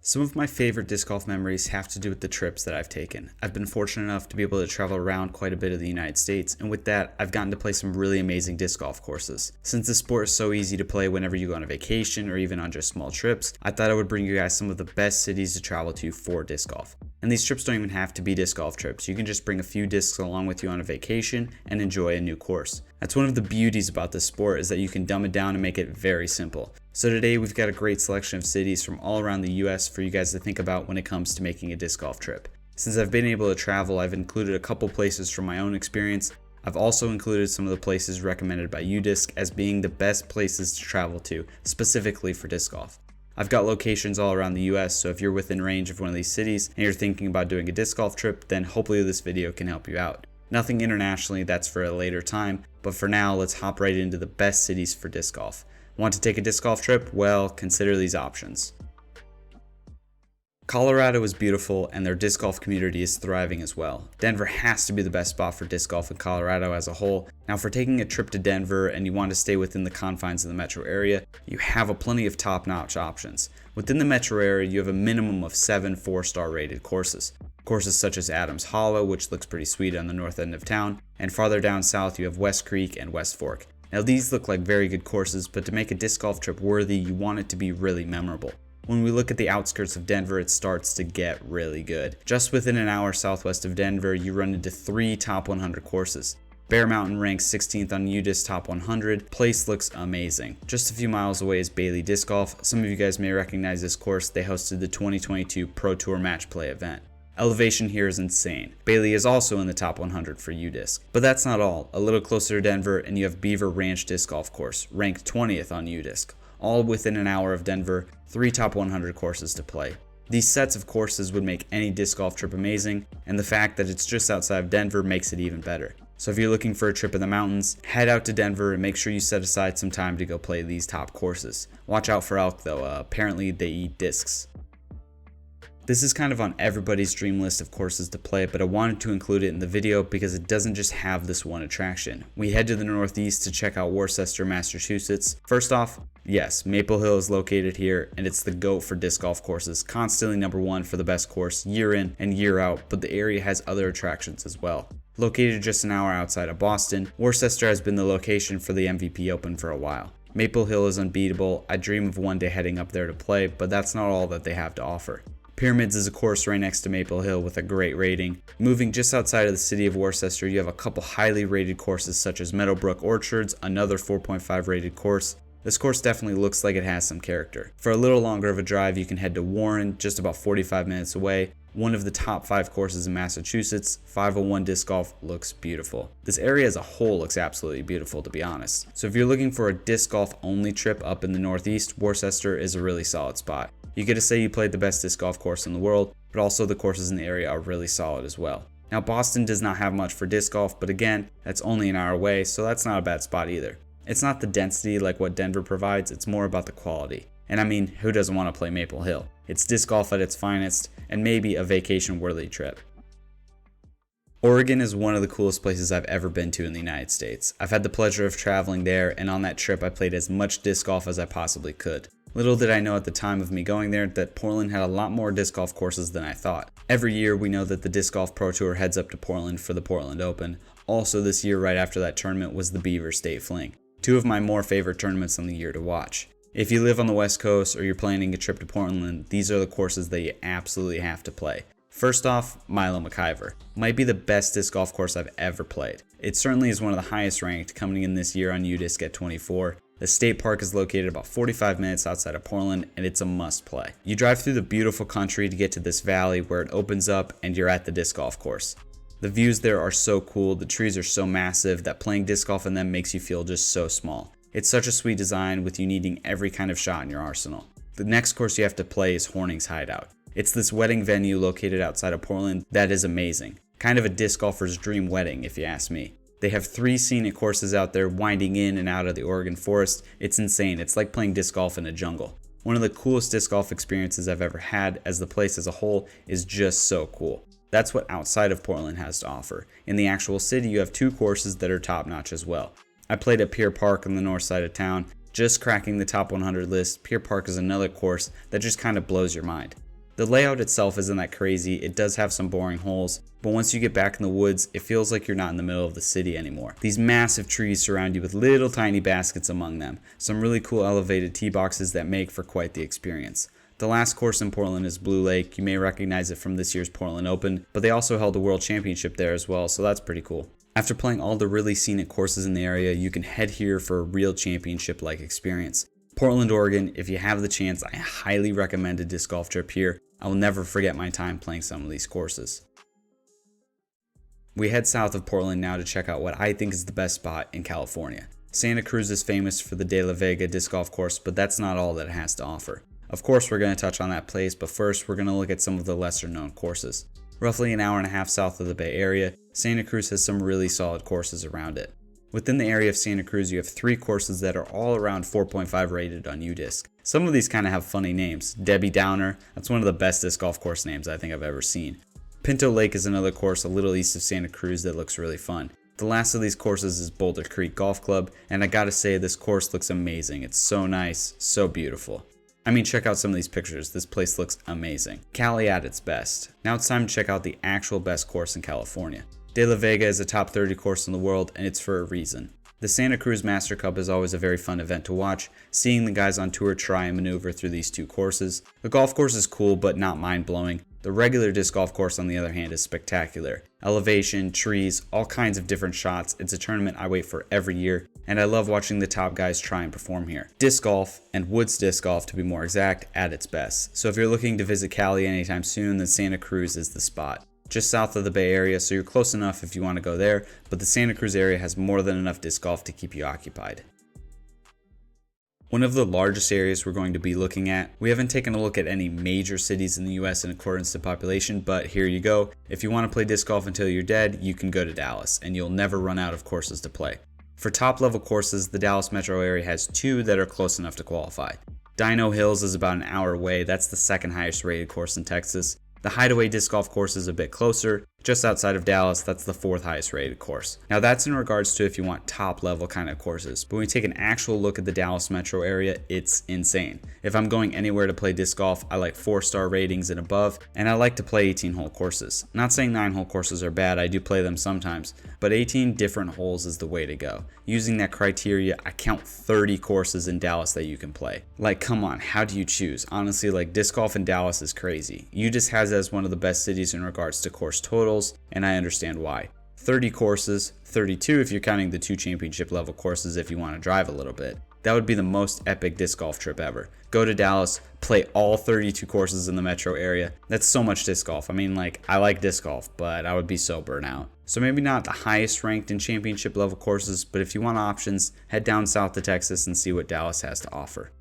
Some of my favorite disc golf memories have to do with the trips that I've taken. I've been fortunate enough to be able to travel around quite a bit of the United States, and with that, I've gotten to play some really amazing disc golf courses. Since the sport is so easy to play whenever you go on a vacation or even on just small trips, I thought I would bring you guys some of the best cities to travel to for disc golf. And these trips don't even have to be disc golf trips. You can just bring a few discs along with you on a vacation and enjoy a new course. That's one of the beauties about this sport, is that you can dumb it down and make it very simple. So today we've got a great selection of cities from all around the US for you guys to think about when it comes to making a disc golf trip. Since I've been able to travel, I've included a couple places from my own experience. I've also included some of the places recommended by UDisc as being the best places to travel to, specifically for disc golf. I've got locations all around the US, so if you're within range of one of these cities and you're thinking about doing a disc golf trip, then hopefully this video can help you out. Nothing internationally, that's for a later time, but for now, let's hop right into the best cities for disc golf. Want to take a disc golf trip? Well, consider these options. Colorado is beautiful and their disc golf community is thriving as well. Denver has to be the best spot for disc golf in Colorado as a whole. Now, for taking a trip to Denver and you want to stay within the confines of the metro area, you have a plenty of top-notch options. Within the metro area, you have a minimum of 7 4-star rated courses. Courses such as Adams Hollow, which looks pretty sweet on the north end of town, and farther down south you have West Creek and West Fork. Now these look like very good courses, but to make a disc golf trip worthy, you want it to be really memorable. When we look at the outskirts of Denver, it starts to get really good. Just within an hour southwest of Denver, you run into 3 top 100 courses. Bear Mountain ranks 16th on UDisc Top 100. Place looks amazing. Just a few miles away is Bailey Disc Golf. Some of you guys may recognize this course. They hosted the 2022 Pro Tour Match Play event. Elevation here is insane. Bailey is also in the top 100 for UDisc. But that's not all. A little closer to Denver and you have Beaver Ranch Disc Golf Course, ranked 20th on UDisc. All within an hour of Denver, 3 top 100 courses to play. These sets of courses would make any disc golf trip amazing, and the fact that it's just outside of Denver makes it even better. So if you're looking for a trip in the mountains, head out to Denver and make sure you set aside some time to go play these top courses. Watch out for elk though, apparently they eat discs. This is kind of on everybody's dream list of courses to play, but I wanted to include it in the video because it doesn't just have this one attraction. We head to the northeast to check out Worcester, Massachusetts. First off, yes, Maple Hill is located here, and it's the GOAT for disc golf courses, constantly #1 for the best course year in and year out, but the area has other attractions as well. Located just an hour outside of Boston, Worcester has been the location for the MVP Open for a while. Maple Hill is unbeatable. I dream of one day heading up there to play, but that's not all that they have to offer. Pyramids is a course right next to Maple Hill with a great rating. Moving just outside of the city of Worcester, you have a couple highly rated courses such as Meadowbrook Orchards, another 4.5 rated course. This course definitely looks like it has some character. For a little longer of a drive, you can head to Warren, just about 45 minutes away. One of the top 5 courses in Massachusetts. 501 Disc Golf looks beautiful. This area as a whole looks absolutely beautiful, to be honest. So if you're looking for a disc golf only trip up in the northeast, Worcester is a really solid spot. You get to say you played the best disc golf course in the world, but also the courses in the area are really solid as well. Now Boston does not have much for disc golf, but again, that's only an hour away, so that's not a bad spot either. It's not the density like what Denver provides, it's more about the quality. And I mean, who doesn't want to play Maple Hill? It's disc golf at its finest, and maybe a vacation-worthy trip. Oregon is one of the coolest places I've ever been to in the United States. I've had the pleasure of traveling there, and on that trip I played as much disc golf as I possibly could. Little did I know at the time of me going there that Portland had a lot more disc golf courses than I thought. Every year we know that the Disc Golf Pro Tour heads up to Portland for the Portland Open. Also this year right after that tournament was the Beaver State Fling. 2 of my more favorite tournaments on the year to watch. If you live on the West Coast or you're planning a trip to Portland, these are the courses that you absolutely have to play. First off, Milo McIver. Might be the best disc golf course I've ever played. It certainly is one of the highest ranked, coming in this year on UDisc at 24. The state park is located about 45 minutes outside of Portland, and it's a must play. You drive through the beautiful country to get to this valley where it opens up and you're at the disc golf course. The views there are so cool, the trees are so massive that playing disc golf in them makes you feel just so small. It's such a sweet design with you needing every kind of shot in your arsenal. The next course you have to play is Horning's Hideout. It's this wedding venue located outside of Portland that is amazing. Kind of a disc golfer's dream wedding if you ask me. They have 3 scenic courses out there winding in and out of the Oregon forest. It's insane. It's like playing disc golf in a jungle. One of the coolest disc golf experiences I've ever had, as the place as a whole is just so cool. That's what outside of Portland has to offer. In the actual city, you have 2 courses that are top notch as well. I played at Pier Park on the north side of town. Just cracking the top 100 list, Pier Park is another course that just kind of blows your mind. The layout itself isn't that crazy, it does have some boring holes, but once you get back in the woods, it feels like you're not in the middle of the city anymore. These massive trees surround you with little tiny baskets among them, some really cool elevated tee boxes that make for quite the experience. The last course in Portland is Blue Lake. You may recognize it from this year's Portland Open, but they also held a World Championship there as well, so that's pretty cool. After playing all the really scenic courses in the area, you can head here for a real championship-like experience. Portland, Oregon, if you have the chance, I highly recommend a disc golf trip here. I will never forget my time playing some of these courses. We head south of Portland now to check out what I think is the best spot in California. Santa Cruz is famous for the De La Vega disc golf course, but that's not all that it has to offer. Of course, we're going to touch on that place, but first we're going to look at some of the lesser known courses. Roughly an hour and a half south of the Bay Area, Santa Cruz has some really solid courses around it. Within the area of Santa Cruz, you have 3 courses that are all around 4.5 rated on UDisc. Some of these kind of have funny names. Debbie Downer, that's one of the best disc golf course names I think I've ever seen. Pinto Lake is another course a little east of Santa Cruz that looks really fun. The last of these courses is Boulder Creek Golf Club, and I gotta say this course looks amazing. It's so nice, so beautiful. I mean, check out some of these pictures. This place looks amazing. Cali at its best. Now it's time to check out the actual best course in California. De La Vega is a top 30 course in the world, and it's for a reason. The Santa Cruz Master Cup is always a very fun event to watch, seeing the guys on tour try and maneuver through these 2 courses. The golf course is cool, but not mind-blowing. The regular disc golf course, on the other hand, is spectacular. Elevation, trees, all kinds of different shots. It's a tournament I wait for every year, and I love watching the top guys try and perform here. Disc golf, and woods disc golf to be more exact, at its best. So if you're looking to visit Cali anytime soon, then Santa Cruz is the spot. Just south of the Bay Area, so you're close enough if you want to go there, but the Santa Cruz area has more than enough disc golf to keep you occupied. One of the largest areas we're going to be looking at, we haven't taken a look at any major cities in the US in accordance to population, but here you go. If you want to play disc golf until you're dead, you can go to Dallas, and you'll never run out of courses to play. For top level courses, the Dallas metro area has 2 that are close enough to qualify. Dino Hills is about an hour away, that's the 2nd highest rated course in Texas. The Hideaway Disc Golf course is a bit closer, just outside of Dallas. That's the 4th highest rated course. Now that's in regards to if you want top level kind of courses, but when we take an actual look at the Dallas metro area, it's insane. If I'm going anywhere to play disc golf, I like 4-star ratings and above, and I like to play 18-hole courses. Not saying 9-hole courses are bad, I do play them sometimes, but 18 different holes is the way to go. Using that criteria, I count 30 courses in Dallas that you can play. Like, come on, how do you choose? Honestly, like, disc golf in Dallas is crazy. UDisc has it as one of the best cities in regards to course totals, and I understand why. 30 courses, 32 if you're counting the 2 championship level courses if you want to drive a little bit. That would be the most epic disc golf trip ever. Go to Dallas, play all 32 courses in the metro area. That's so much disc golf. I mean, like, I like disc golf, but I would be so burnt out. So maybe not the highest ranked in championship level courses, but if you want options, head down south to Texas and see what Dallas has to offer.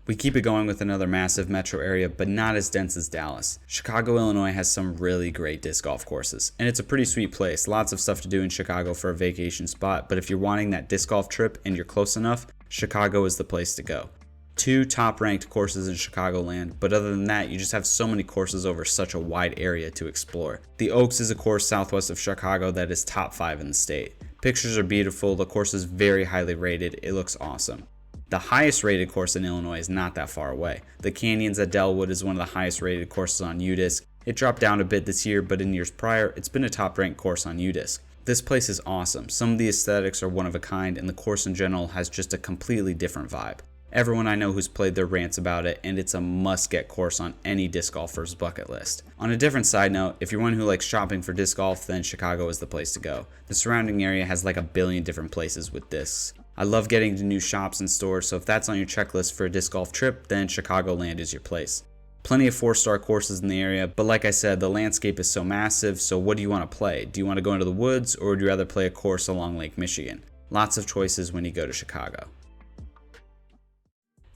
We keep it going with another massive metro area, but not as dense as Dallas. Chicago, Illinois has some really great disc golf courses, and it's a pretty sweet place. Lots of stuff to do in Chicago for a vacation spot, but if you're wanting that disc golf trip and you're close enough, Chicago is the place to go. 2 top-ranked courses in Chicagoland, but other than that, you just have so many courses over such a wide area to explore. The Oaks is a course southwest of Chicago that is top 5 in the state. Pictures are beautiful, the course is very highly rated, it looks awesome. The highest rated course in Illinois is not that far away. The Canyons at Dellwood is one of the highest rated courses on UDisc. It dropped down a bit this year, but in years prior, it's been a top ranked course on UDisc. This place is awesome. Some of the aesthetics are one of a kind, and the course in general has just a completely different vibe. Everyone I know who's played there rants about it, and it's a must-get course on any disc golfer's bucket list. On a different side note, if you're one who likes shopping for disc golf, then Chicago is the place to go. The surrounding area has like a billion different places with discs. I love getting to new shops and stores, so if that's on your checklist for a disc golf trip, then Chicagoland is your place. Plenty of 4-star courses in the area, but like I said, the landscape is so massive, so what do you want to play? Do you want to go into the woods, or would you rather play a course along Lake Michigan? Lots of choices when you go to Chicago.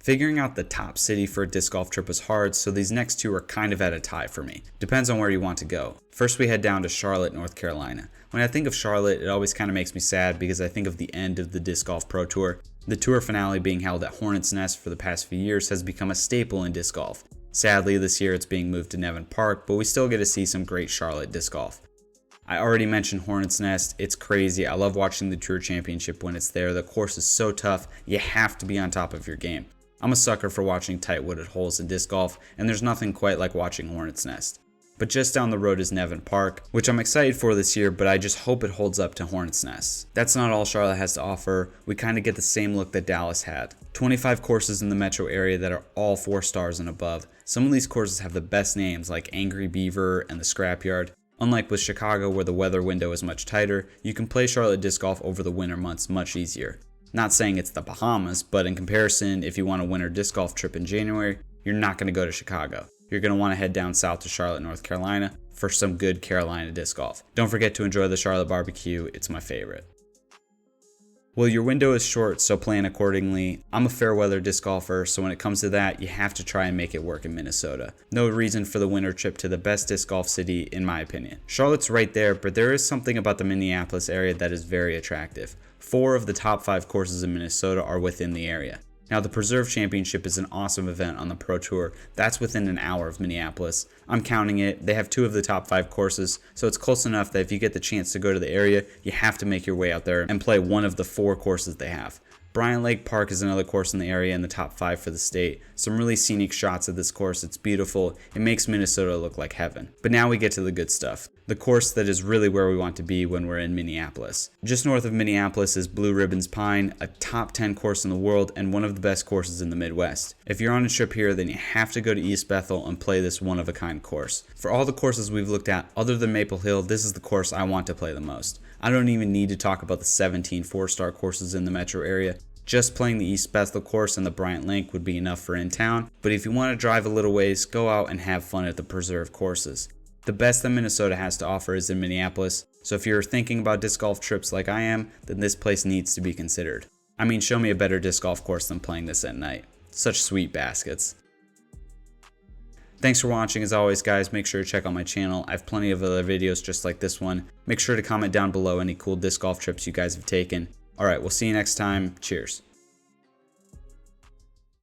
Figuring out the top city for a disc golf trip was hard, so these next 2 are kind of at a tie for me. Depends on where you want to go. First, we head down to Charlotte, North Carolina. When I think of Charlotte, it always kind of makes me sad because I think of the end of the Disc Golf Pro Tour. The tour finale being held at Hornets Nest for the past few years has become a staple in disc golf. Sadly, this year it's being moved to Nevin Park, but we still get to see some great Charlotte disc golf. I already mentioned Hornets Nest. It's crazy. I love watching the Tour Championship when it's there. The course is so tough, you have to be on top of your game. I'm a sucker for watching tight wooded holes in disc golf, and there's nothing quite like watching Hornets Nest. But just down the road is Nevin Park, which I'm excited for this year, but I just hope it holds up to Hornets Nest. That's not all Charlotte has to offer. We kind of get the same look that Dallas had. 25 courses in the metro area that are all 4 stars and above. Some of these courses have the best names like Angry Beaver and the Scrapyard. Unlike with Chicago where the weather window is much tighter, you can play Charlotte disc golf over the winter months much easier. Not saying it's the Bahamas, but in comparison, if you want a winter disc golf trip in January, you're not going to go to Chicago. You're going to want to head down south to Charlotte, North Carolina for some good Carolina disc golf. Don't forget to enjoy the Charlotte barbecue, it's my favorite. Well, your window is short, so plan accordingly. I'm a fair weather disc golfer, so when it comes to that, you have to try and make it work in Minnesota. No reason for the winter trip to the best disc golf city, in my opinion. Charlotte's right there, but there is something about the Minneapolis area that is very attractive. 4 of the top 5 courses in Minnesota are within the area. Now, the Preserve Championship is an awesome event on the Pro Tour. That's within an hour of Minneapolis. I'm counting it. They have 2 of the top 5 courses, so it's close enough that if you get the chance to go to the area, you have to make your way out there and play one of the 4 courses they have. Bryant Lake Park is another course in the area in the top 5 for the state. Some really scenic shots of this course. It's beautiful. It makes Minnesota look like heaven. But now we get to the good stuff. The course that is really where we want to be when we're in Minneapolis. Just north of Minneapolis is Blue Ribbons Pine, a top 10 course in the world and one of the best courses in the Midwest. If you're on a trip here, then you have to go to East Bethel and play this one-of-a-kind course. For all the courses we've looked at other than Maple Hill, this is the course I want to play the most. I don't even need to talk about the 17 4-star courses in the metro area. Just playing the East Bethel course and the Bryant Lake would be enough for in town, but if you want to drive a little ways, go out and have fun at the Preserve courses. The best that Minnesota has to offer is in Minneapolis, so if you're thinking about disc golf trips like I am, then this place needs to be considered. I mean, show me a better disc golf course than playing this at night. Such sweet baskets. Thanks for watching. As always, guys, make sure to check out my channel. I have plenty of other videos just like this one. Make sure to comment down below any cool disc golf trips you guys have taken. Alright, we'll see you next time. Cheers.